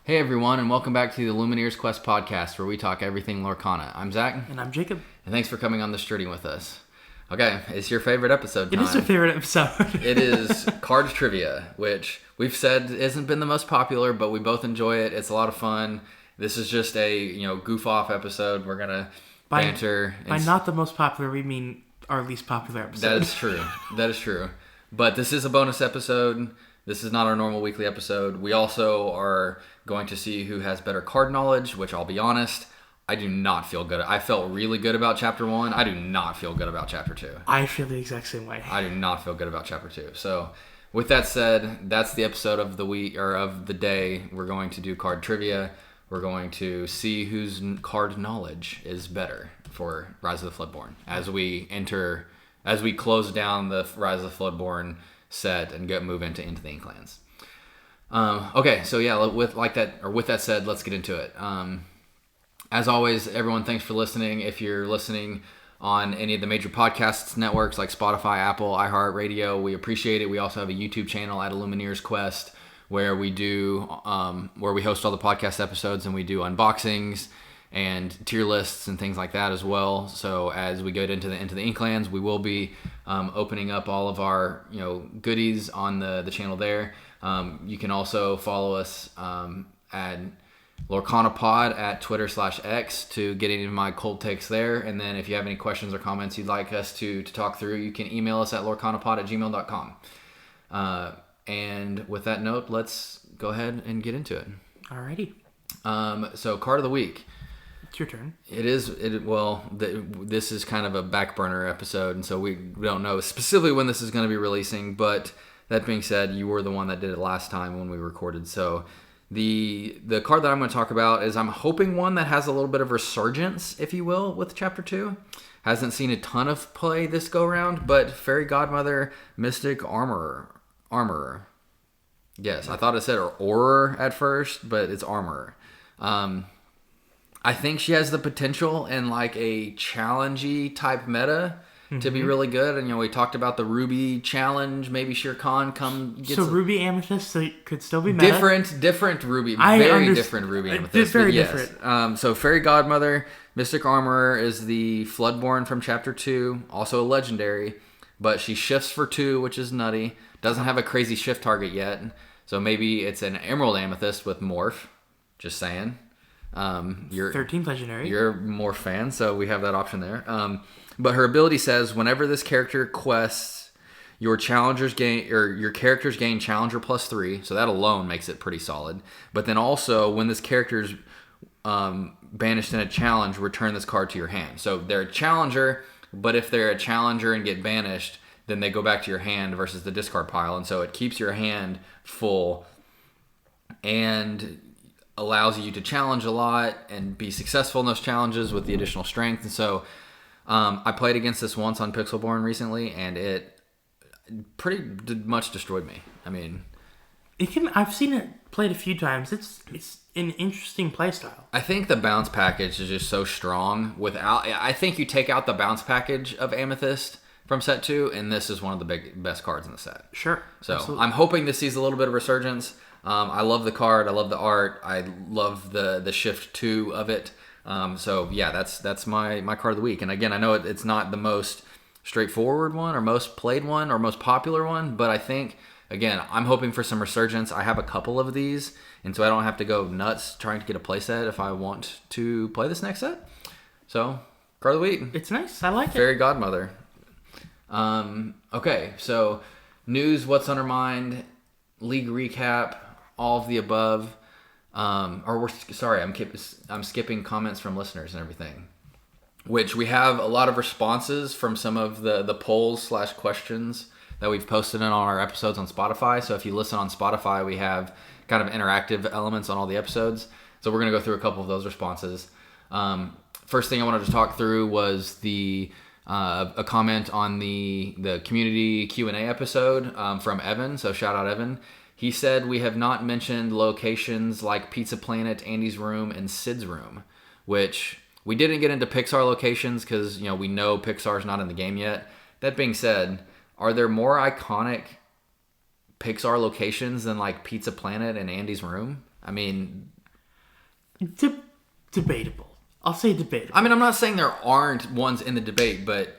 Hey everyone, and welcome back to the Illumineers Quest podcast, where we talk everything Lorcana. I'm Zach. And I'm Jacob. And thanks for coming on this journey with us. Okay, it's your favorite episode time. It is my favorite episode. It is Cards Trivia, which we've said hasn't been the most popular, but we both enjoy it. It's a lot of fun. This is just a goof off episode. We're gonna banter. By not the most popular, we mean our least popular episode. That is true. That is true. But this is a bonus episode. This is not our normal weekly episode. We also are going to see who has better card knowledge, which I'll be honest, I do not feel good. I felt really good about Chapter 1. I do not feel good about Chapter 2. I feel the exact same way. I do not feel good about Chapter 2. So, with that said, that's the episode of the week, or of the day. We're going to do card trivia. We're going to see whose card knowledge is better for Rise of the Floodborn as we close down the Rise of the Floodborn set and move into the Inklands. Okay, so yeah, with that said, let's get into it. As always, everyone, thanks for listening. If you're listening on any of the major podcast networks like Spotify, Apple, iHeart Radio, we appreciate it. We also have a YouTube channel at Illumineers Quest where we host all the podcast episodes and we do unboxings and tier lists and things like that as well. So as we go into the Inklands, we will be opening up all of our goodies on the channel there. You can also follow us at LorcanaPod at Twitter/X to get any of my cold takes there. And then if you have any questions or comments you'd like us to talk through, you can email us at lorcanapod@gmail.com. And with that note, let's go ahead and get into it. Alrighty. So card of the week. It's your turn. It is. This is kind of a back burner episode, and so we don't know specifically when this is going to be releasing. But that being said, you were the one that did it last time when we recorded. So the card that I'm going to talk about is, I'm hoping, one that has a little bit of resurgence, if you will, with Chapter 2. Hasn't seen a ton of play this go round, but Fairy Godmother Mystic Armorer. Yes, I thought it said Aurer at first, but it's Armorer. I think she has the potential in like a challengey type meta to be really good. And we talked about the Ruby challenge. Maybe Shere Khan Ruby Amethyst could still be meta. Different Ruby, different Ruby Amethyst. Very different. So Fairy Godmother, Mystic Armorer is the Floodborn from Chapter 2, also a legendary, but she shifts for 2, which is nutty. Doesn't have a crazy shift target yet, so maybe it's an Emerald Amethyst with Morph. Just saying. You're 13th legendary. You're a Morph fan, so we have that option there. But her ability says, whenever this character quests, your characters gain Challenger +3, so that alone makes it pretty solid. But then also, when this character's banished in a challenge, return this card to your hand. So they're a Challenger, but if they're a Challenger and get banished, then they go back to your hand versus the discard pile, and so it keeps your hand full and allows you to challenge a lot and be successful in those challenges with the additional strength. And so I played against this once on Pixelborn recently, and it pretty much destroyed me. I mean, I've seen it played a few times. It's an interesting play style. I think the bounce package is just so strong. I think you take out the bounce package of Amethyst from set 2, and this is one of the best cards in the set. Sure. So absolutely. I'm hoping this sees a little bit of resurgence. I love the card. I love the art. I love the shift 2 of it. So yeah, that's my card of the week. And again, I know it's not the most straightforward one or most played one or most popular one, but I think, again, I'm hoping for some resurgence. I have a couple of these, and so I don't have to go nuts trying to get a playset if I want to play this next set. So, card of the week. It's nice. I like it. Fairy Godmother. Okay, so news, what's on our mind, league recap, all of the above. I'm skipping comments from listeners and everything, which we have a lot of responses from some of the polls/questions that we've posted in all our episodes on Spotify. So if you listen on Spotify, we have kind of interactive elements on all the episodes. So we're going to go through a couple of those responses. First thing I wanted to talk through was a comment on the community Q&A episode from Evan. So shout out Evan. He said, we have not mentioned locations like Pizza Planet, Andy's Room, and Sid's Room, which we didn't get into Pixar locations because, we know Pixar's not in the game yet. That being said, are there more iconic Pixar locations than like Pizza Planet and Andy's Room? I mean, Debatable. I'll say debatable. I'm not saying there aren't ones in the debate, but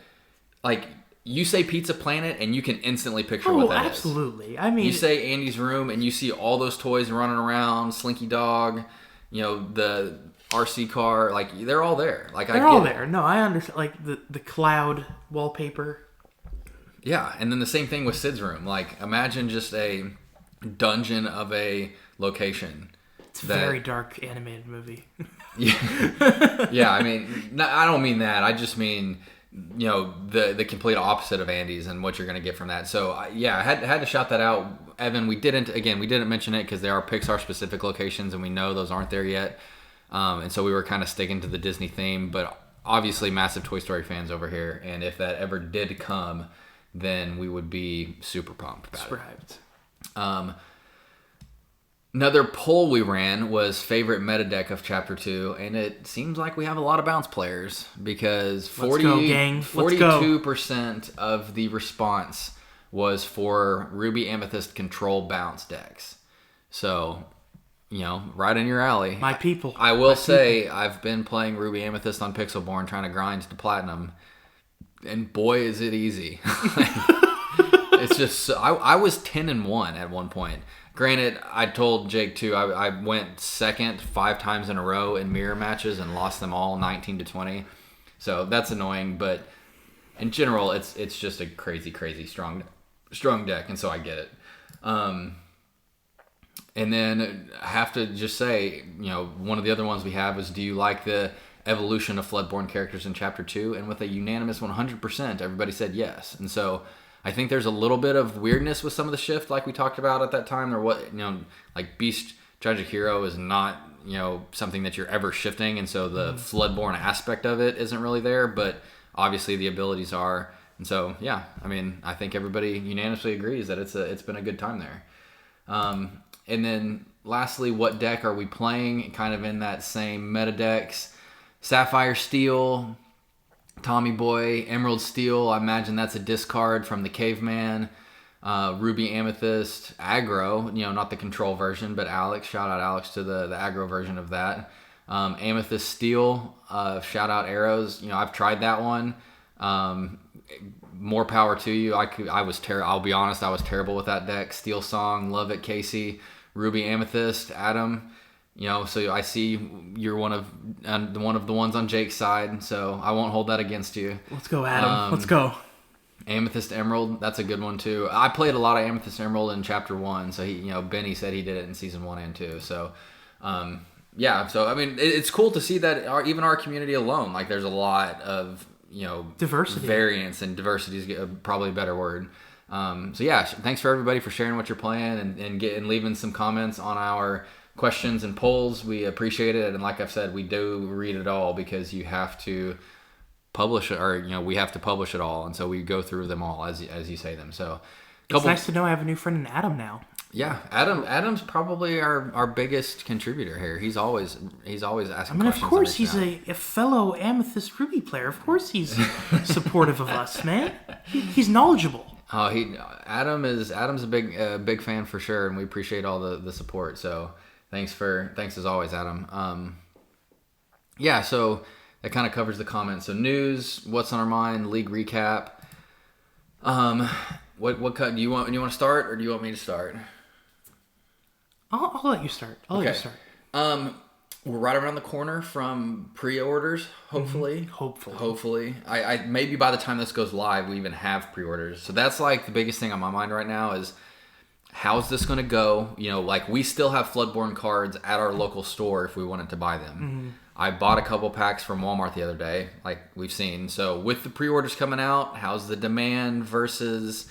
like you say Pizza Planet and you can instantly picture what that is. Absolutely. I mean, you say Andy's Room and you see all those toys running around, Slinky Dog, the RC car, like they're all there. Like they're all there. No, I understand. Like the cloud wallpaper. Yeah, and then the same thing with Sid's Room. Like imagine just a dungeon of a location. It's a very dark animated movie. Yeah. I mean, I don't mean that. I just mean the complete opposite of Andy's and what you're going to get from that. So I had to shout that out, Evan. We didn't mention it because they are Pixar specific locations and we know those aren't there yet, and so we were kind of sticking to the Disney theme, but obviously massive Toy Story fans over here, and if that ever did come, then we would be super pumped about it. Hyped. Another poll we ran was favorite meta deck of Chapter 2, and it seems like we have a lot of bounce players because 42% of the response was for Ruby Amethyst control bounce decks. So, right in your alley. My people. I will say I've been playing Ruby Amethyst on Pixelborn trying to grind to platinum, and boy is it easy. It's just I was 10-1 at one point. Granted, I told Jake too, I went second 5 times in a row in mirror matches and lost them all 19-20. So that's annoying, but in general, it's just a crazy strong deck, and so I get it. And then I have to just say, one of the other ones we have is, do you like the evolution of Floodborn characters in Chapter 2? And with a unanimous 100%, everybody said yes. And so I think there's a little bit of weirdness with some of the shift, like we talked about at that time. Or like Beast Tragic Hero is not, something that you're ever shifting, and so the Floodborn aspect of it isn't really there. But obviously the abilities are, and so yeah. I mean, I think everybody unanimously agrees that it's been a good time there. And then lastly, what deck are we playing? Kind of in that same meta decks, Sapphire Steel, Tommy Boy, Emerald Steel, I imagine that's a discard from the Caveman. Ruby Amethyst, Aggro, not the control version, but Alex, shout out Alex to the aggro version of that. Amethyst Steel, shout out Arrows. I've tried that one. More power to you. I'll be honest, I was terrible with that deck. Steel Song, love it, Casey. Ruby Amethyst, Adam. So I see you're one of the ones on Jake's side, so I won't hold that against you. Let's go, Adam. Let's go. Amethyst Emerald, that's a good one too. I played a lot of Amethyst Emerald in Chapter 1, so Benny said he did it in Season 1 and 2. So, so I mean, it's cool to see that even our community alone, like there's a lot of, diversity, variance, and diversity is probably a better word. So yeah, thanks for everybody for sharing what you're playing and leaving some comments on our questions and polls. We appreciate it, and like I've said, we do read it all because you have to publish it, or we have to publish it all, and so we go through them all as you say them. So it's nice to know I have a new friend in Adam now. Yeah, Adam's probably our biggest contributor here. He's always asking questions. Of course he's a fellow Amethyst Ruby player. Of course he's supportive of us, man. He's knowledgeable. Oh, Adam's a big fan for sure, and we appreciate all the support. So thanks as always, Adam. So that kind of covers the comments. So news, what's on our mind, league recap. What cut do you want? You want to start, or do you want me to start? I'll let you start. Let you start. We're right around the corner from pre-orders, hopefully. Hopefully. I maybe by the time this goes live, we even have pre-orders. So that's like the biggest thing on my mind right now is, how's this going to go? Like we still have Floodborn cards at our local store if we wanted to buy them. Mm-hmm. I bought a couple packs from Walmart the other day, like we've seen. So with the pre-orders coming out, how's the demand versus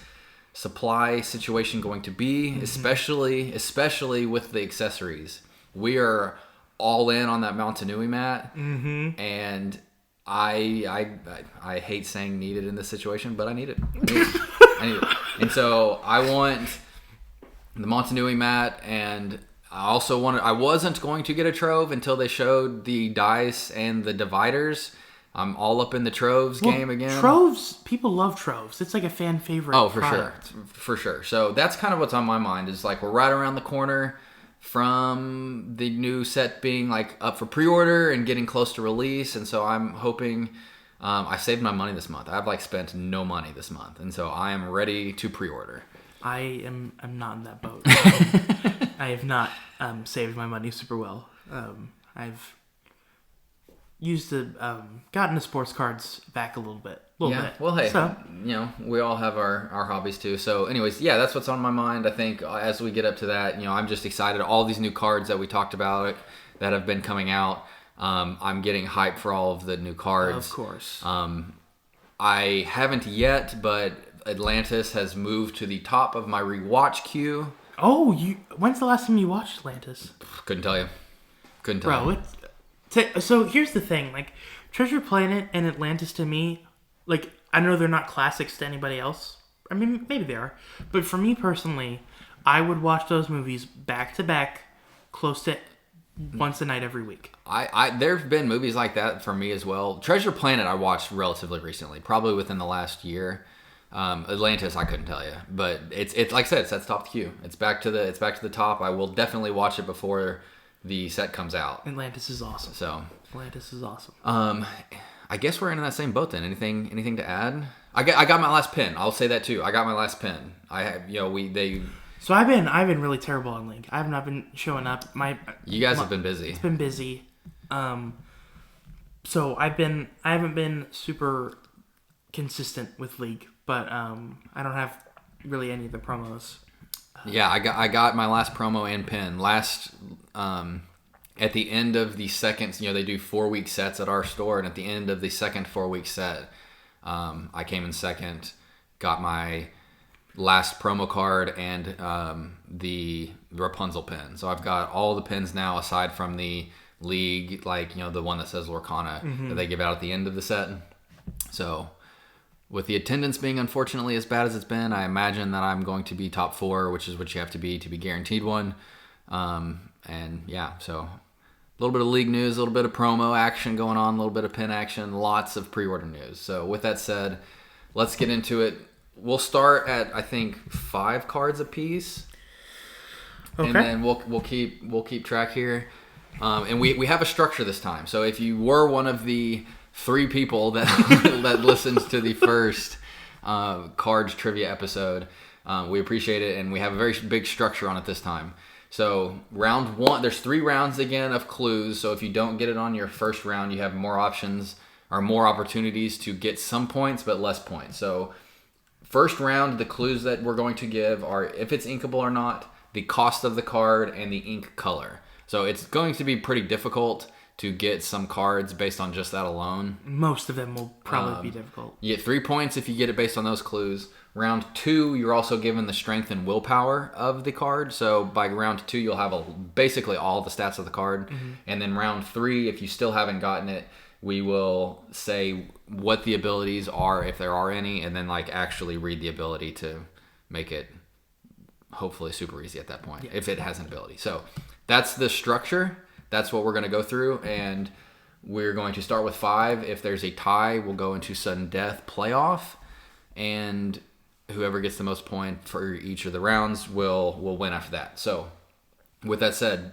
supply situation going to be? Mm-hmm. Especially with the accessories. We are all in on that Mountanui mat, mm-hmm. and I hate saying needed in this situation, but I need it. I need it. And so I want the Mountanui mat, and I wasn't going to get a Trove until they showed the dice and the dividers. I'm all up in the Troves game again. Troves, people love Troves. It's like a fan favorite. Oh, for sure. So that's kind of what's on my mind, is like we're right around the corner. from the new set being like up for pre-order and getting close to release, and so I'm hoping. I saved my money this month. I've like spent no money this month, and so I am ready to pre-order. I'm not in that boat. I have not saved my money super well. I've gotten the sports cards back a little bit. Well, hey, we all have our hobbies too. So anyways, that's what's on my mind. I think as we get up to that, I'm just excited. All these new cards that we talked about that have been coming out. I'm getting hyped for all of the new cards. Of course. I haven't yet, but Atlantis has moved to the top of my rewatch queue. Oh, when's the last time you watched Atlantis? Couldn't tell you. Bro, so here's the thing. Like, Treasure Planet and Atlantis to me, like, I know they're not classics to anybody else. I mean, maybe they are. But for me personally, I would watch those movies back to back, close to once a night every week. There've been movies like that for me as well. Treasure Planet I watched relatively recently, probably within the last year. Atlantis I couldn't tell you, but it's like I said, it's at the top of the queue. It's back to the top. I will definitely watch it before the set comes out. Atlantis is awesome. Atlantis is awesome. I guess we're in that same boat then. Anything to add? I got my last pin. I'll say that too. I got my last pin. I have So I've been really terrible on League. I have not been showing up. You guys have been busy. It's been busy. So I haven't been super consistent with League, but I don't have really any of the promos. I got my last promo and pin at the end of the second. They do 4-week sets at our store, and at the end of the second 4-week set, I came in second, got my last promo card and the Rapunzel pin. So I've got all the pins now aside from the League, like the one that says Lorcana that they give out at the end of the set. So with the attendance being unfortunately as bad as it's been, I imagine that I'm going to be top 4, which is what you have to be guaranteed one. So a little bit of League news, a little bit of promo action going on, a little bit of pin action, lots of pre-order news. So with that said, let's get into it. We'll start at I think 5 cards a piece, and then we'll keep track here. And we have a structure this time. So if you were one of the 3 people that that listens to the first cards trivia episode, we appreciate it, and we have a very big structure on it this time. So round 1, there's 3 rounds again of clues. So if you don't get it on your first round, you have more options or more opportunities to get some points but less points. So first round, the clues that we're going to give are if it's inkable or not, the cost of the card, and the ink color. So it's going to be pretty difficult to get some cards based on just that alone. Most of them will probably be difficult. You get 3 points if you get it based on those clues. Round 2, you're also given the strength and willpower of the card. So by round 2, you'll have basically all the stats of the card. Mm-hmm. And then round 3, if you still haven't gotten it, we will say what the abilities are, if there are any, and then actually read the ability to make it hopefully super easy at that point, if it has an ability. So that's the structure. That's what we're going to go through, and we're going to start with 5. If there's a tie, we'll go into sudden death playoff, and whoever gets the most point for each of the rounds will win after that. So with that said,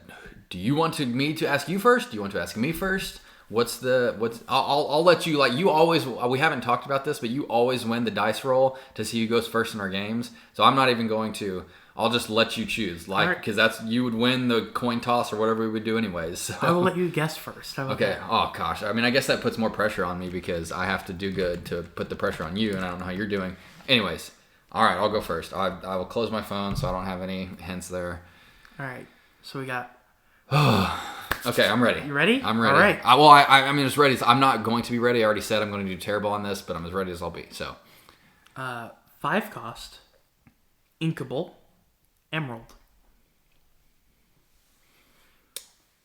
do you want me to ask you first? Do you want to ask me first? I'll let you, you always, we haven't talked about this, but you always win the dice roll to see who goes first in our games. So I'm not even going to, I'll just let you choose, because you would win the coin toss or whatever we would do anyways. So. I will let you guess first. Okay. Oh gosh. I mean, I guess that puts more pressure on me because I have to do good to put the pressure on you, and I don't know how you're doing. Anyways. All right. I'll go first. I will close my phone so I don't have any hints there. All right. So we got. Okay, I'm ready. You ready? I'm ready. All right. I'm as ready as I'm not going to be ready. I already said I'm going to do terrible on this, but I'm as ready as I'll be. So, 5 cost, inkable, emerald.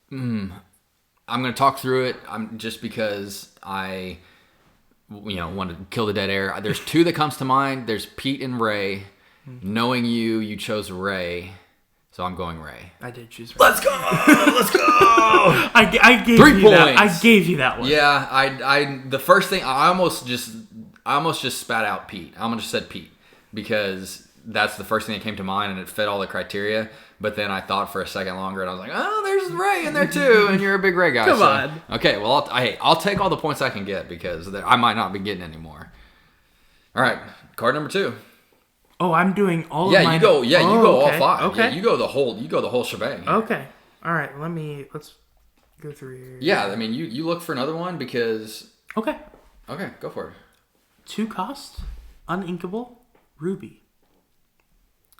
I'm going to talk through it. Just because I, want to kill the dead air. There's 2 that comes to mind. There's Pete and Ray. Mm-hmm. Knowing you chose Ray. So I'm going Ray. I did choose Ray. Let's go! Let's go! I gave 3 you points. that. I gave you that one. Yeah, I the first thing I almost just spat out Pete. I almost just said Pete because that's the first thing that came to mind and it fit all the criteria. But then I thought for a second longer, and I was like, oh, there's Ray in there too, and you're a big Ray guy. Come on. Okay, well, I'll take all the points I can get because I might not be getting any more. All right, card number 2. Oh, I'm doing all of mine. You go okay. all 5. Okay. Yeah, you go the whole shebang. Okay. All right. Let's go through here. Yeah, I mean, you look for another one because. Okay. Okay, go for it. 2 cost, uninkable, ruby.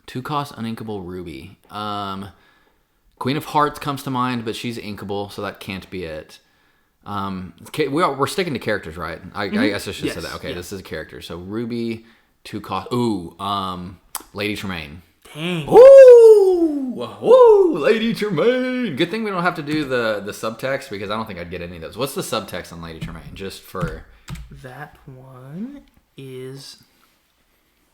2 cost, uninkable, ruby. Queen of Hearts comes to mind, but she's inkable, so that can't be it. We're sticking to characters, right? I guess I should have said that. Okay, This is a character. So ruby, 2 cost. Ooh, Lady Tremaine. Dang. Ooh, Lady Tremaine. Good thing we don't have to do the subtext because I don't think I'd get any of those. What's the subtext on Lady Tremaine? Just for that one is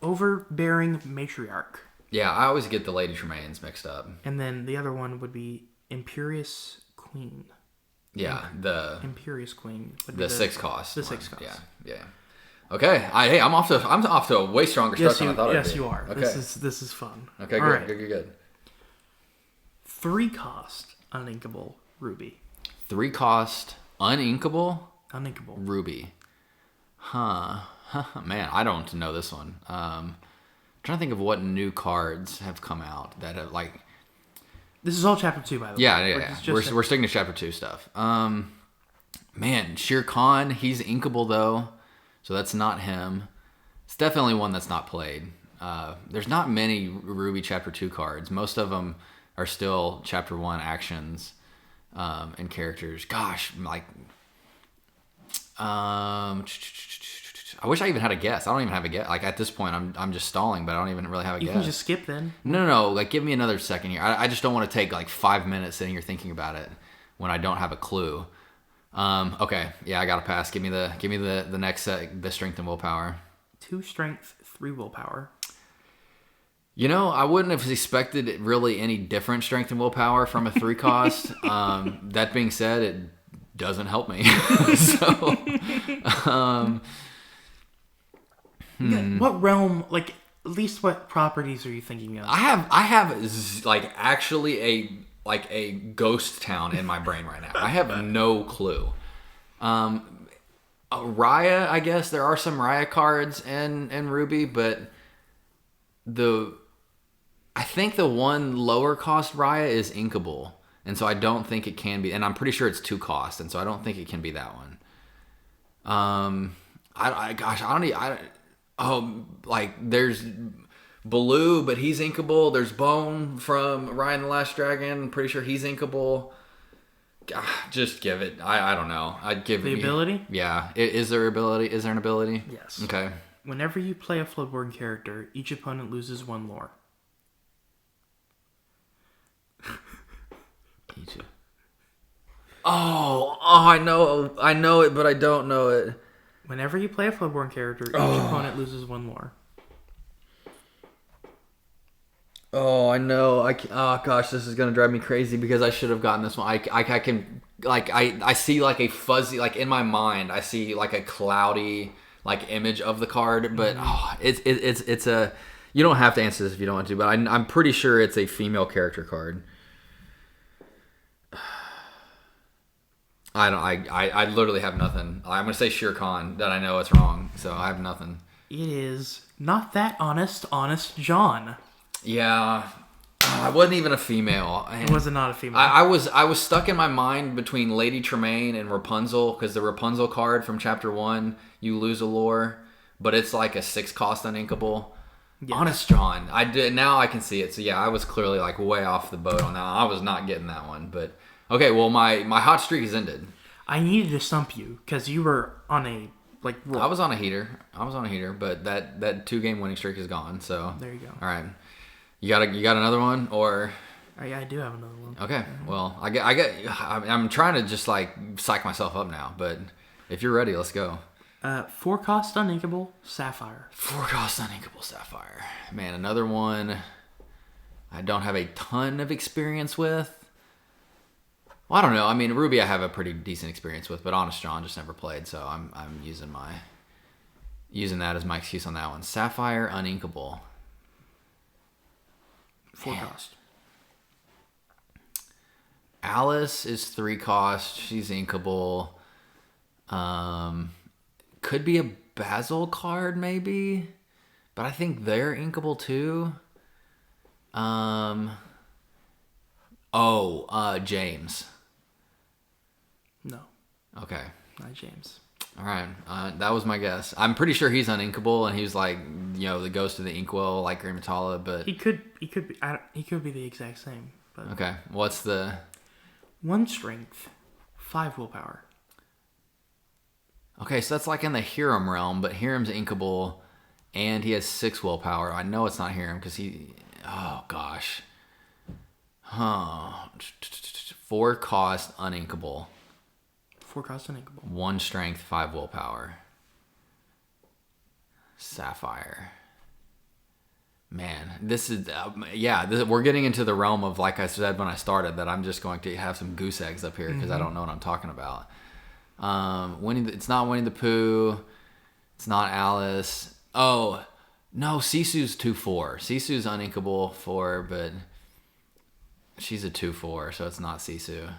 overbearing matriarch. Yeah, I always get the Lady Tremaines mixed up. And then the other one would be imperious queen. Yeah, the imperious queen. The 6 cost. The 6 cost. Yeah. Okay, I'm off to a way stronger start than I thought I'd be. Yes, you are. Okay. This is fun. Okay, good, right. good. 3 cost, uninkable, ruby. 3 cost, uninkable? Uninkable. Ruby. Huh. Man, I don't know this one. I'm trying to think of what new cards have come out that have, like... This is all chapter 2, by the way. Yeah. We're sticking to chapter 2 stuff. Man, Shere Khan, he's inkable, though. So that's not him. It's definitely one that's not played. There's not many Ruby Chapter 2 cards. Most of them are still Chapter 1 actions and characters. Gosh, like... I wish I even had a guess. I don't even have a guess. Like, at this point, I'm just stalling, but I don't even really have a guess. You can just skip then. No. Like, give me another second here. I just don't want to take, like, 5 minutes sitting here thinking about it when I don't have a clue. Okay, yeah, I gotta pass. Give me the next set, the strength and willpower. 2 strength, 3 willpower. You know, I wouldn't have expected really any different strength and willpower from a 3 cost. That being said, it doesn't help me. So, what realm, like, at least what properties are you thinking of? I have like actually a ghost town in my brain right now. I have no clue. Raya, I guess there are some Raya cards in Ruby, but I think the one lower cost Raya is inkable, and so I don't think it can be. And I'm pretty sure it's 2 cost, and so I don't think it can be that one. There's Baloo, but he's inkable. There's Bone from Raya and the Last Dragon. I'm pretty sure he's inkable. Just give it. I don't know. I'd give the ability. Yeah. Is there ability? Is there an ability? Yes. Okay. Whenever you play a Floodborn character, each opponent loses 1 lore. I know it, but I don't know it. Whenever you play a Floodborn character, each opponent loses 1 lore. Oh, I know. Oh gosh, this is gonna drive me crazy because I should have gotten this one. I can like I see like a fuzzy, like in my mind I see like a cloudy like image of the card, but it's a. You don't have to answer this if you don't want to, but I'm pretty sure it's a female character card. I literally have nothing. I'm gonna say Shere Khan, that I know it's wrong, so I have nothing. It is not that honest John. Yeah, I wasn't even a female. It was not a female. I was stuck in my mind between Lady Tremaine and Rapunzel, because the Rapunzel card from Chapter 1, you lose a lore, but it's like a 6 cost uninkable. Yes. Honest John, now I can see it. So yeah, I was clearly like way off the boat on that. I was not getting that one, but okay. Well, my hot streak has ended. I needed to stump you because you were on a roll. I was on a heater, but that 2-game winning streak is gone. So there you go. All right. You got another one, or? Yeah, I do have another one. Okay, well, I'm trying to just like psych myself up now, but if you're ready, let's go. 4 cost uninkable Sapphire. 4 cost uninkable Sapphire. Man, another one I don't have a ton of experience with. Well, I don't know. I mean, Ruby I have a pretty decent experience with, but Honest John just never played, so I'm using that as my excuse on that one. Sapphire uninkable. 4 cost. Alice is 3 cost. She's inkable. Could be a Basil card maybe, but I think they're inkable too. James. No, Okay. not James. All right. That was my guess. I'm pretty sure he's uninkable, and he's like, the ghost of the inkwell, like Grimmatala, but He could be the exact same. But okay. What's the 1 strength, 5 willpower. Okay, so that's like in the Hiram realm, but Hiram's inkable, and he has 6 willpower. I know it's not Hiram because he. Oh gosh. 4 cost uninkable. 4 cost uninkable. 1 strength, 5 willpower. Sapphire. Man, this is we're getting into the realm of, like I said when I started, that I'm just going to have some goose eggs up here because I don't know what I'm talking about. It's not Winnie the Pooh. It's not Alice. Oh, no, Sisu's 2/4. Sisu's uninkable 4, but she's a 2/4, so it's not Sisu.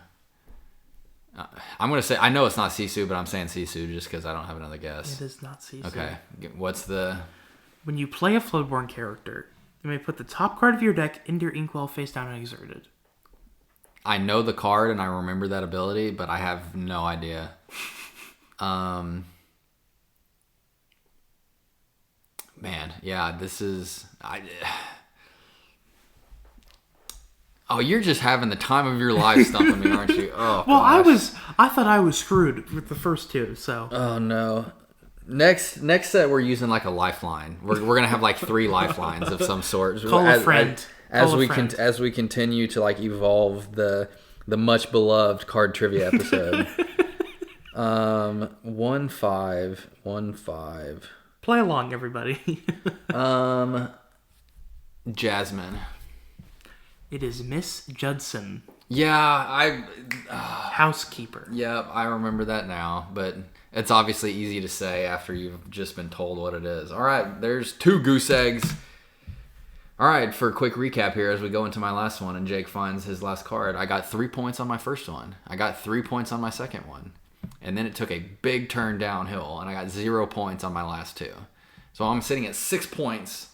I'm going to say, I know it's not Sisu, but I'm saying Sisu just because I don't have another guess. It is not Sisu. Okay, what's the... When you play a Floodborn character, you may put the top card of your deck into your inkwell face down and exerted. I know the card and I remember that ability, but I have no idea. Man, yeah, this is... Oh, you're just having the time of your life stumping me, aren't you? Oh, well, gosh. I thought I was screwed with the first 2, so... Oh, no. Next set, we're using like a lifeline. We're gonna have like 3 lifelines of some sort. Call a friend. As we continue to like evolve the much beloved card trivia episode. 1/5. Play along, everybody. Jasmine. It is Miss Judson. Yeah, Housekeeper. Yeah, I remember that now, but it's obviously easy to say after you've just been told what it is. All right, there's 2 goose eggs. All right, for a quick recap here as we go into my last one and Jake finds his last card. I got 3 points on my first one. I got 3 points on my second one. And then it took a big turn downhill, and I got 0 points on my last 2. So I'm sitting at 6 points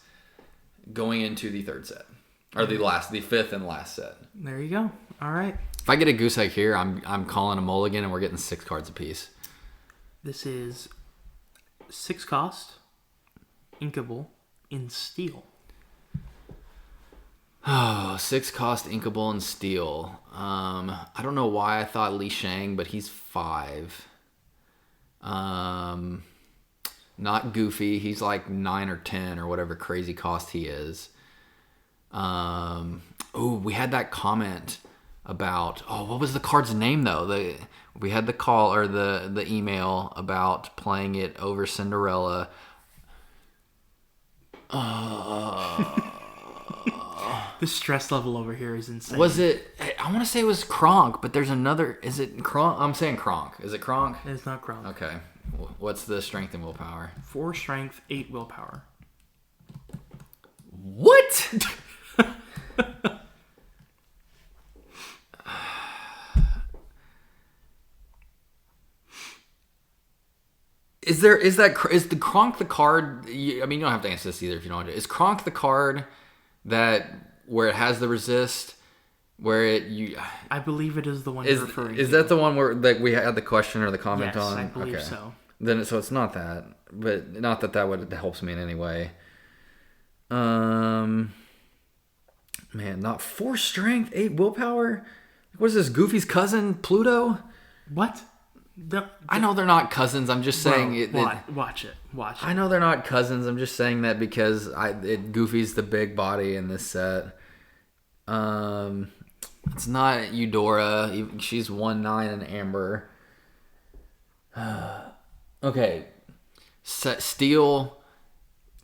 going into the third set. Or the 5th and last set. There you go. All right. If I get a goose egg here, I'm calling a mulligan, and we're getting 6 cards apiece. This is 6 cost, inkable, in steel. Oh, 6 cost, inkable, and steel. I don't know why I thought Li Shang, but he's 5. Not Goofy. He's like 9 or 10 or whatever crazy cost he is. We had that comment about, what was the card's name though? We had the call or the email about playing it over Cinderella. The stress level over here is insane. Was it? I want to say it was Kronk, but there's another. Is it Kronk? I'm saying Kronk. Is it Kronk? It's not Kronk. Okay. What's the strength and willpower? 4 strength, 8 willpower. What? Is the Kronk the card? You don't have to answer this either if you don't want to. Is Kronk the card where it has the resist, I believe it is the one you're referring to. Is that the one where we had the question or the comment on? Yes, I believe so. So it's not that, but not that would helps me in any way. Man, not 4 strength, 8 willpower. What is this? Goofy's cousin, Pluto? What? I know they're not cousins. I'm just saying Watch it. I know they're not cousins. I'm just saying that because Goofy's the big body in this set. It's not Eudora. She's 1/9 in Amber. Okay. Steel.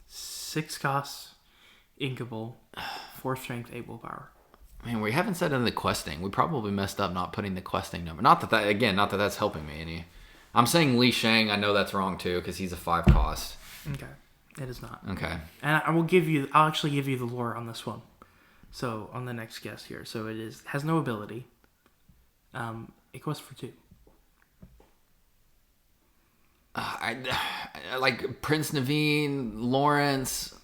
6 costs, inkable, 4 strength, 8 willpower. Man, we haven't said in the questing. We probably messed up not putting the questing number. Not that that's helping me any. I'm saying Li Shang. I know that's wrong too because he's a 5 cost. Okay, it is not. Okay. And I'll actually give you the lore on this one. So on the next guess here, so it has no ability. It goes for 2. I like Prince Naveen, Lawrence,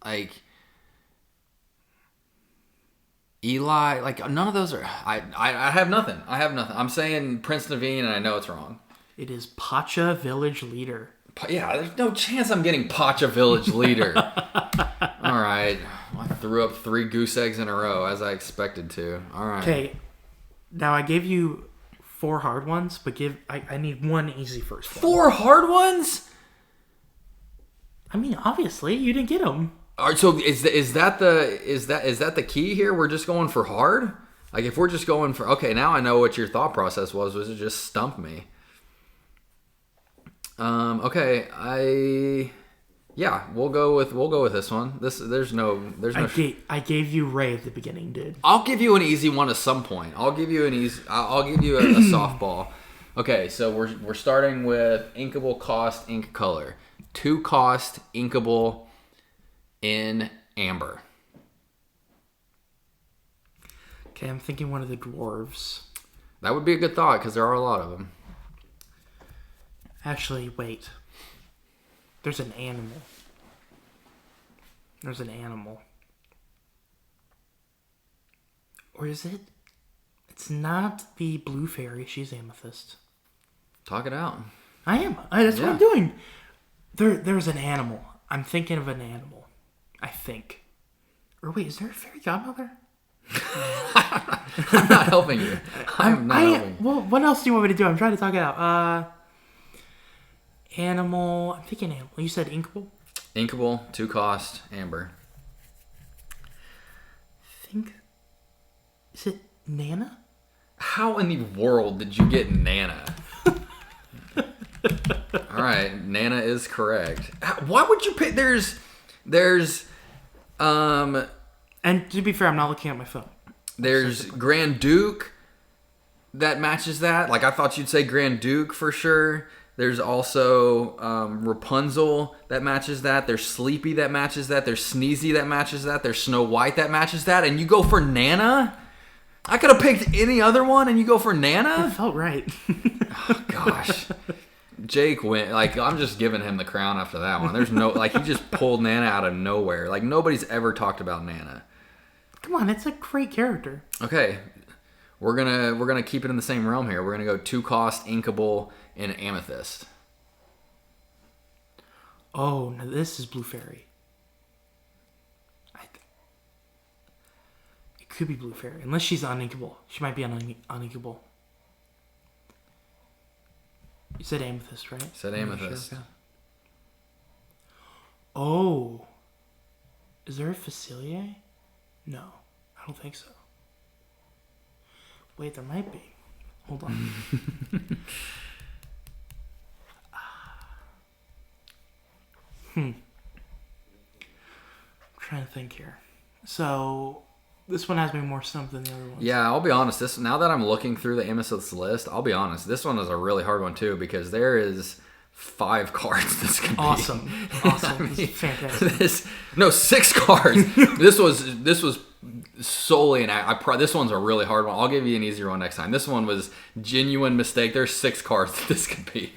like Eli. Like none of those are. I have nothing. I'm saying Prince Naveen, and I know it's wrong. It is Pacha Village Leader. Yeah, there's no chance I'm getting Pacha Village Leader. All right. I threw up 3 goose eggs in a row, as I expected to. All right. Okay. Now, I gave you 4 hard ones, but I need 1 easy first one. 4 hard ones? I mean, obviously, you didn't get them. All right, so is that the key here? We're just going for hard? Like, if we're just going for... Okay, now I know what your thought process was. Was it just stump me? Okay, we'll go with this one. I gave you Ray at the beginning, dude. I'll give you an easy one at some point. I'll give you a softball. Okay, so we're starting with inkable, cost, ink, color. 2 cost, inkable in amber. Okay, I'm thinking one of the dwarves. That would be a good thought because there are a lot of them. Actually, wait. There's an animal. Or is it? It's not the blue fairy. She's amethyst. Talk it out. I am. That's what I'm doing. There's an animal. I'm thinking of an animal. I think. Or wait, is there a fairy godmother? I'm not helping you. I'm not helping. Well, what else do you want me to do? I'm trying to talk it out. Animal. I'm thinking animal. You said inkable? Inkable, 2 cost, amber. Is it Nana? How in the world did you get Nana? All right, Nana is correct. Why would you pick? There's And to be fair, I'm not looking at my phone. There's Grand Duke that matches that. Like I thought you'd say Grand Duke for sure. There's also Rapunzel that matches that. There's Sleepy that matches that. There's Sneezy that matches that. There's Snow White that matches that. And you go for Nana? I could have picked any other one and you go for Nana? It felt right. Oh, gosh. Jake went. Like, I'm just giving him the crown after that one. There's no... Like, he just pulled Nana out of nowhere. Like, nobody's ever talked about Nana. Come on, it's a great character. Okay. We're gonna keep it in the same realm here. We're gonna go 2 cost, inkable, and amethyst. Oh, no, this is Blue Fairy. It could be Blue Fairy, unless she's uninkable. She might be uninkable. You said amethyst, right? Said amethyst. Sure, okay. Oh. Is there a Facilier? No, I don't think so. Wait, there might be. Hold on. I'm trying to think here. So, this one has me more stumped than the other ones. Yeah, I'll be honest. Now that I'm looking through the amethyst list, I'll be honest. This one is a really hard one too because there is 5 cards this could be. Awesome. I mean, this is fantastic. 6 cards. this was solely this one's a really hard one. I'll give you an easier one next time. This one was genuine mistake. There's 6 cards that this could be.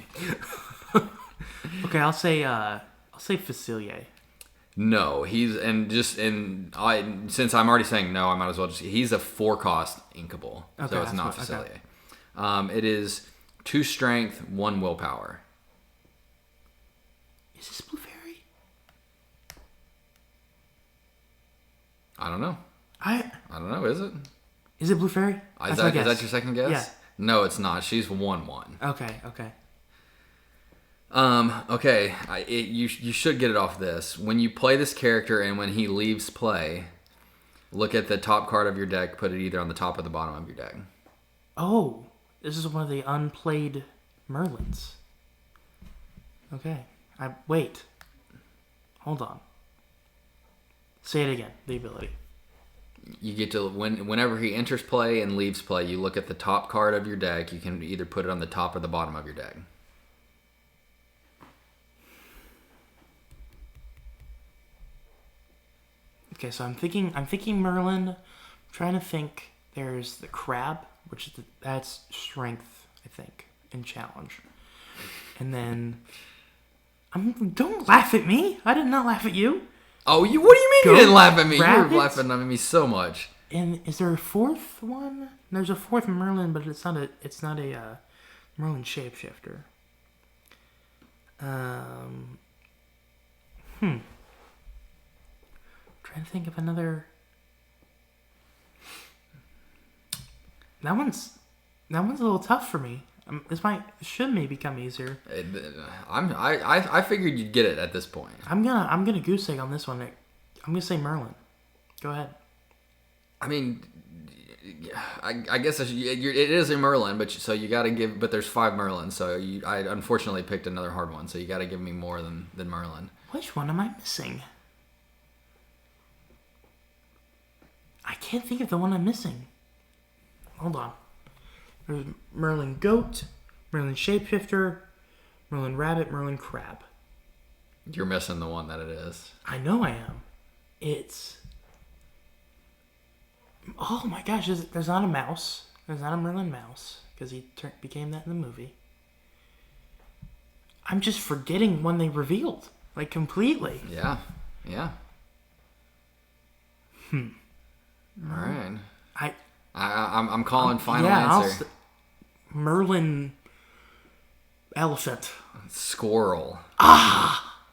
Okay, I'll say Facilier. No, since I'm already saying no, I might as well he's a 4 cost inkable. Okay, so it's not Facilier. Okay. It is 2 strength, 1 willpower. Is this Blue Fairy? I don't know. I don't know. Is it? Is it Blue Fairy? Is that your second guess? Yeah. No, it's not. She's 1/1. Okay. Okay. You should get it off this. When you play this character and when he leaves play, look at the top card of your deck. Put it either on the top or the bottom of your deck. Oh, this is one of the unplayed Merlins. Okay. Wait. Hold on. Say it again. The ability. You get to whenever he enters play and leaves play, you look at the top card of your deck. You can either put it on the top or the bottom of your deck. Okay, so I'm thinking Merlin. I'm trying to think. There's the crab that's strength, I think, and challenge. And then, don't laugh at me. I did not laugh at you. Oh, what do you mean you didn't laugh at me? Rabbits? You were laughing at me so much. And is there a fourth one? There's a fourth Merlin, but it's not a Merlin shapeshifter. Trying to think of another. That one's a little tough for me. Should maybe come easier. I figured you'd get it at this point. I'm gonna goose egg on this one. I'm gonna say Merlin. Go ahead. I mean, I guess it is a Merlin, so you got to give. But there's 5 Merlins, so I unfortunately picked another hard one. So you got to give me more than Merlin. Which one am I missing? I can't think of the one I'm missing. Hold on. There's Merlin Goat, Merlin Shapeshifter, Merlin Rabbit, Merlin Crab. You're missing the one that it is. I know I am. It's... Oh my gosh, there's not a mouse. There's not a Merlin mouse, because he became that in the movie. I'm just forgetting when they revealed. Like, completely. Yeah. All right. I'm calling final answer. Merlin elephant. Squirrel.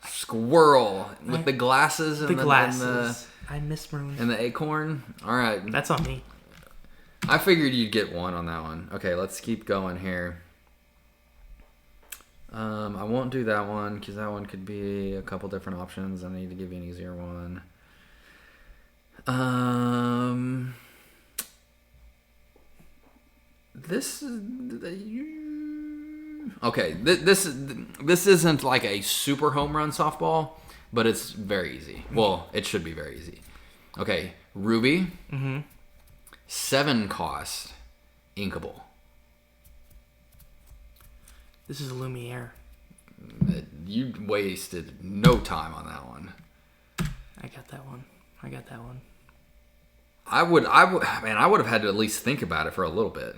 Squirrel with the glasses and I miss Merlin. And the acorn. All right. That's on me. I figured you'd get one on that one. Okay, let's keep going here. I won't do that one because that one could be a couple different options. I need to give you an easier one. This isn't like a super home run softball, but it's very easy. Well, it should be very easy. Okay, Ruby. 7 cost, inkable. This is Illumineers. You wasted no time on that one. I got that one. I would have had to at least think about it for a little bit,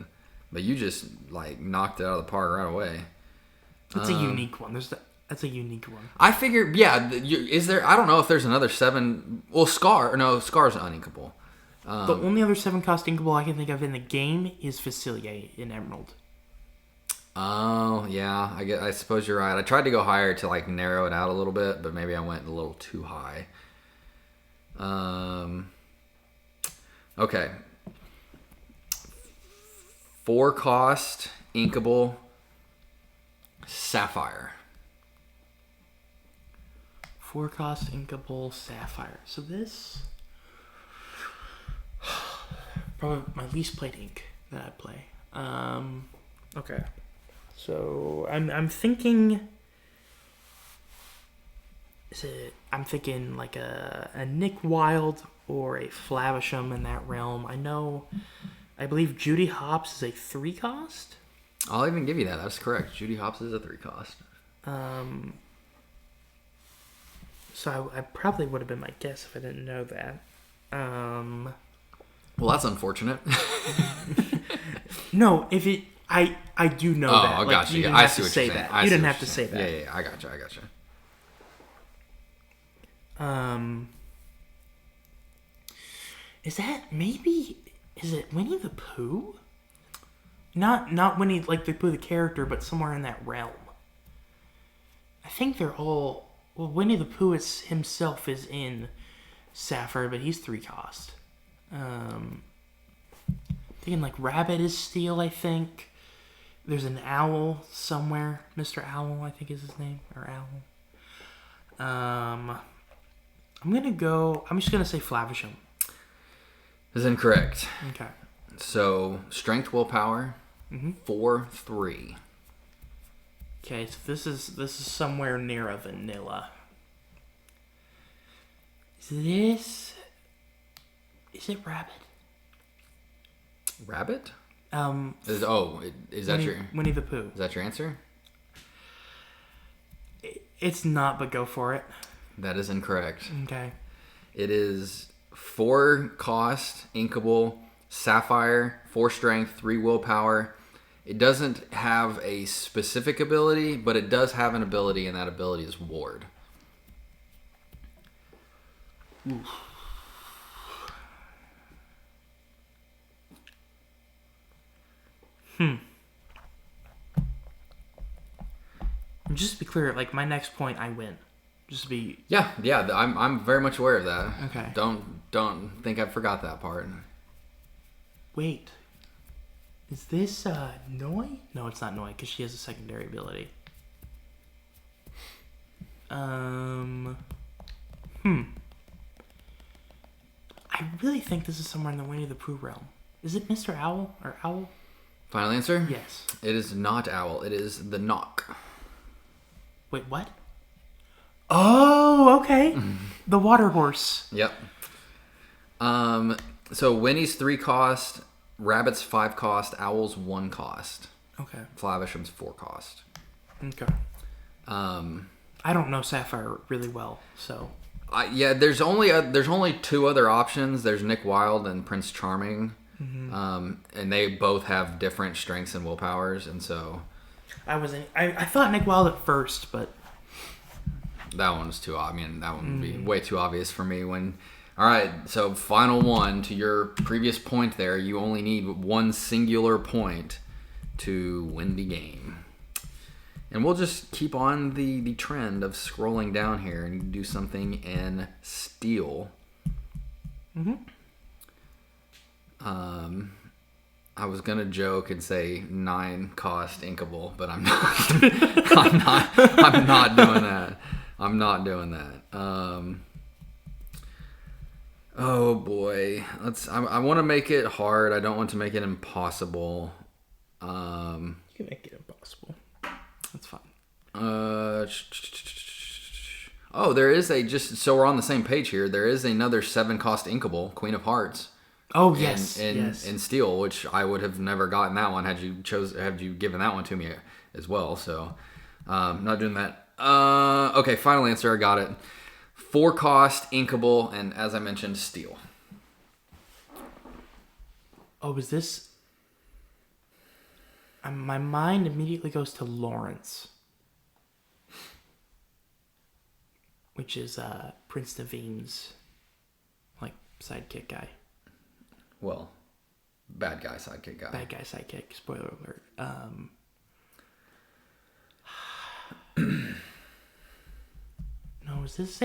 but you just like knocked it out of the park right away. It's a unique one. That's a unique one. I figured, yeah. Is there? I don't know if there's another 7. Well, Scar's uninkable. The only other 7 cost inkable I can think of in the game is Facilier in Emerald. Oh, yeah. I suppose you're right. I tried to go higher to like narrow it out a little bit, but maybe I went a little too high. Okay. 4 cost, inkable, Sapphire. 4 cost, inkable, Sapphire. So this... probably my least played ink that I play. Okay. So I'm thinking... I'm thinking like a Nick Wilde or a Flavisham in that realm. I believe Judy Hopps is a 3 cost. I'll even give you that. That's correct. Judy Hopps is a 3 cost. So I probably would have been my guess if I didn't know that. Well, that's unfortunate. No, I do know that. Oh, I got you. I see what you're saying. You didn't have to say that. Yeah, I got you. Is it Winnie the Pooh? Not Winnie like the Pooh the character, but somewhere in that realm. I think they're all... Well, Winnie the Pooh himself is in Sapphire, but he's 3 cost. Thinking like Rabbit is Steel, I think. There's an owl somewhere. Mr. Owl, I think is his name. Or Owl. I'm just gonna say Flavisham. Is incorrect. Okay. So, strength, willpower, 4-3. Okay, so this is somewhere near a vanilla. Is it Rabbit? Rabbit? Is that Winnie the Pooh? Is that your answer? It's not, but go for it. That is incorrect. Okay. It is 4 cost, inkable, Sapphire, 4 strength, 3 willpower. It doesn't have a specific ability, but it does have an ability, and that ability is Ward. Oof. Just to be clear, like, my next point, I win. Just to be... Yeah, I'm very much aware of that. Okay. Don't think I forgot that part. Wait. Is this, Noi? No, it's not Noi, because she has a secondary ability. I really think this is somewhere in the Winnie the Pooh realm. Is it Mr. Owl or Owl? Final answer? Yes. It is not Owl. It is the Knock. Wait, what? Oh, okay. The water horse. Yep. So Winnie's 3 cost, Rabbit's 5 cost, Owl's 1 cost. Okay. Flavisham's 4 cost. Okay. I don't know Sapphire really well, so... there's only 2 other options. There's Nick Wilde and Prince Charming. And they both have different strengths and willpowers, and so... I thought Nick Wilde at first, but... That one's too... I mean, that one would be way too obvious for me when... Alright, so final one. To your previous point there, you only need 1 singular point to win the game. And we'll just keep on the trend of scrolling down here and do something in steel. I was gonna joke and say 9 cost inkable, but I'm not. I'm not doing that. I'm not doing that. Oh boy, I want to make it hard. I don't want to make it impossible. You can make it impossible. That's fine. Oh, there is just so we're on the same page here. There is another 7 cost inkable, Queen of Hearts. Oh yes, in steel, which I would have never gotten that one had you given that one to me as well. So, not doing that. Okay, final answer. I got it. 4 cost inkable, and as I mentioned, steel. Oh, is this? My mind immediately goes to Lawrence, which is Prince Naveen's like sidekick guy. Well, bad guy sidekick guy. Bad guy sidekick. Spoiler alert. No, is this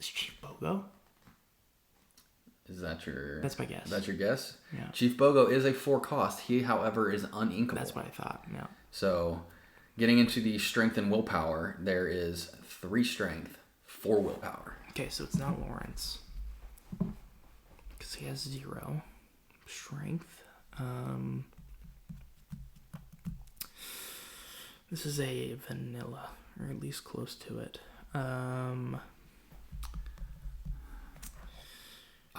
Chief Bogo? Is that your... That's my guess. That's your guess? Yeah. Chief Bogo is a 4 cost. He, however, is uninkable. That's what I thought, yeah. So, getting into the strength and willpower, there is 3 strength, 4 willpower. Okay, so it's not Lawrence. Because he has 0 strength. This is a vanilla, or at least close to it.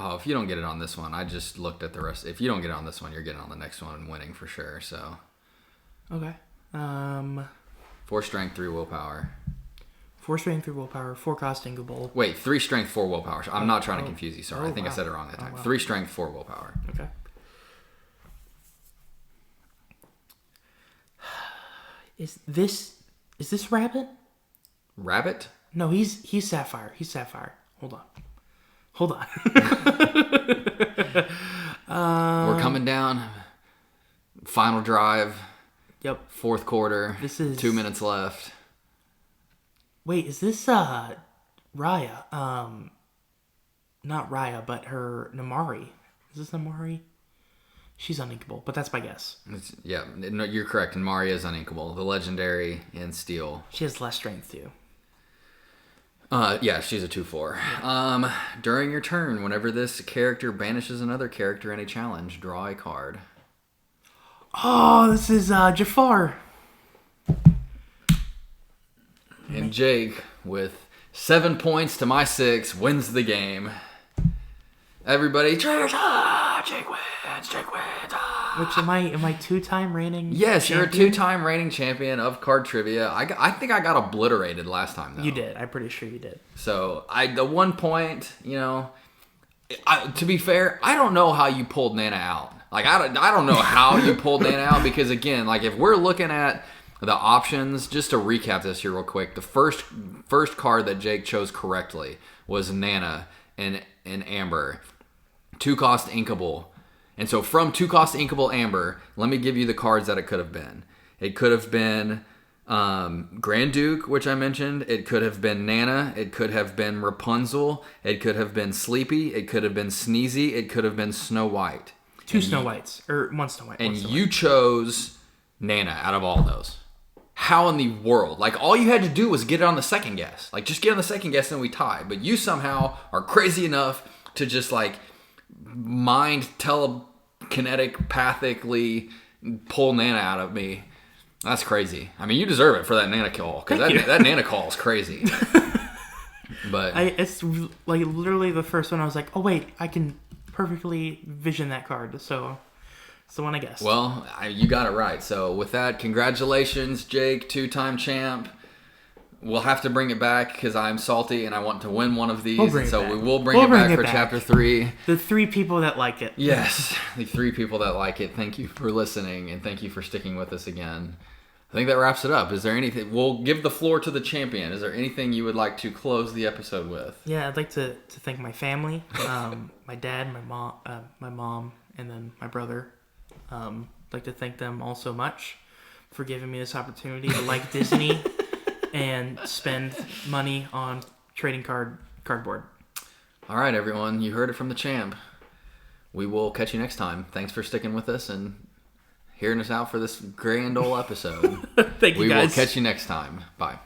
Oh, if you don't get it on this one, I just looked at the rest. If you don't get it on this one, you're getting on the next one and winning for sure. So, okay. 4 strength, 3 willpower. 4 strength, 3 willpower, 4 cost inkable. Wait, 3 strength, 4 willpower. I'm not trying to confuse you. Sorry, I think wow. I said it wrong that time. Wow. 3 strength, 4 willpower. Okay. Is this Rabbit? Rabbit? No, he's Sapphire. He's Sapphire. Hold on. We're coming down. Final drive. Yep. 4th quarter. This is 2 minutes left. Wait, is this Raya? Not Raya, but her Namari. Is this Namari? She's uninkable, but that's my guess. No, you're correct. And Maria is uninkable. The legendary in steel. She has less strength too. Yeah, she's a 2/4. During your turn, whenever this character banishes another character in a challenge, draw a card. Oh, this is Jafar. And Jake, with 7 points to my 6, wins the game. Everybody, cheers! Jake wins! Which am I 2-time reigning? Yes, champion? you're a 2-time reigning champion of card trivia. I think I got obliterated last time though. You did. I'm pretty sure you did. So the 1 point, To be fair, I don't know how you pulled Nana out. Like, I don't know how you pulled Nana out, because, again, like, if we're looking at the options, just to recap this here real quick, the first card that Jake chose correctly was Nana and Amber. 2-cost Inkable. And so from 2-cost Inkable Amber, let me give you the cards that it could have been. It could have been Grand Duke, which I mentioned. It could have been Nana. It could have been Rapunzel. It could have been Sleepy. It could have been Sneezy. It could have been Snow White. Two Snow Whites. Or one Snow White. And you chose Nana out of all those. How in the world? Like, all you had to do was get it on the second guess. Like, just get on the second guess and we tie. But you somehow are crazy enough to just, like, mind telekinetic-pathically pull Nana out of me. That's crazy. I mean, you deserve it for that Nana call, because that Nana call is crazy. But it's like literally the first one I was like, oh wait, I can perfectly vision that card. So it's the one I guessed. Well, you got it right. So with that, congratulations, Jake, 2-time champ. We'll have to bring it back because I'm salty and I want to win one of these. We will bring it back for Chapter 3. The 3 people that like it. Yes, the 3 people that like it. Thank you for listening, and thank you for sticking with us again. I think that wraps it up. Is there anything? We'll give the floor to the champion. Is there anything you would like to close the episode with? Yeah, I'd like to thank my family, my dad, my mom, and then my brother. I'd like to thank them all so much for giving me this opportunity to like Disney and spend money on trading cardboard. All right, everyone. You heard it from the champ. We will catch you next time. Thanks for sticking with us and hearing us out for this grand old episode. Thank you, guys. We will catch you next time. Bye.